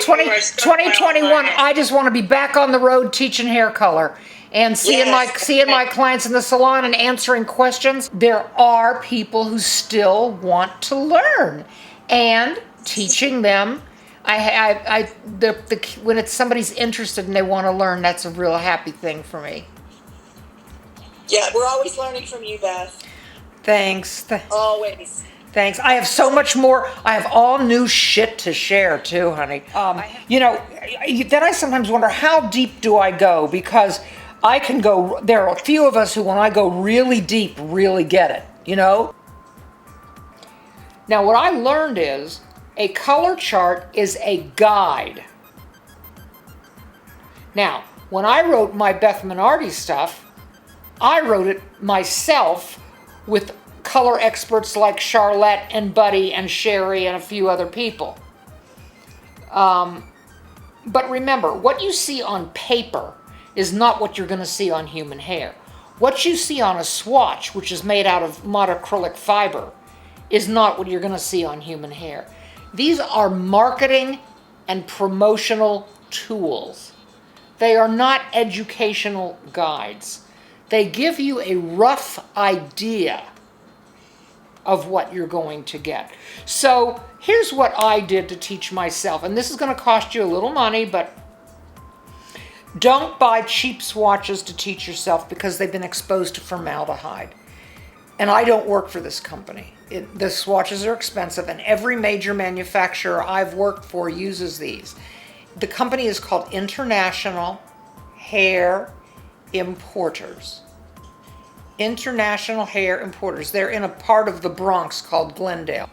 2021, I just want to be back on the road teaching hair color and seeing my clients in the salon and answering questions. There are people who still want to learn, and teaching them. When it's somebody's interested and they want to learn, that's a real happy thing for me. Yeah, we're always learning from you, Beth. Thanks. Always. Thanks. I have so much more. I have all new shit to share too, honey. Then I sometimes wonder, how deep do I go? Because I can go, there are a few of us who, when I go really deep, really get it, you know? Now, what I learned is a color chart is a guide. Now, when I wrote my Beth Minardi stuff, I wrote it myself with color experts like Charlotte and Buddy and Sherry and a few other people. But remember, what you see on paper is not what you're going to see on human hair. What you see on a swatch, which is made out of monocrylic fiber, is not what you're going to see on human hair. These are marketing and promotional tools. They are not educational guides. They give you a rough idea of what you're going to get. So here's what I did to teach myself, and this is going to cost you a little money, but don't buy cheap swatches to teach yourself because they've been exposed to formaldehyde. And I don't work for this company. The swatches are expensive, and every major manufacturer I've worked for uses these. The company is called International Hair Importers. International Hair Importers. They're in a part of the Bronx called Glendale.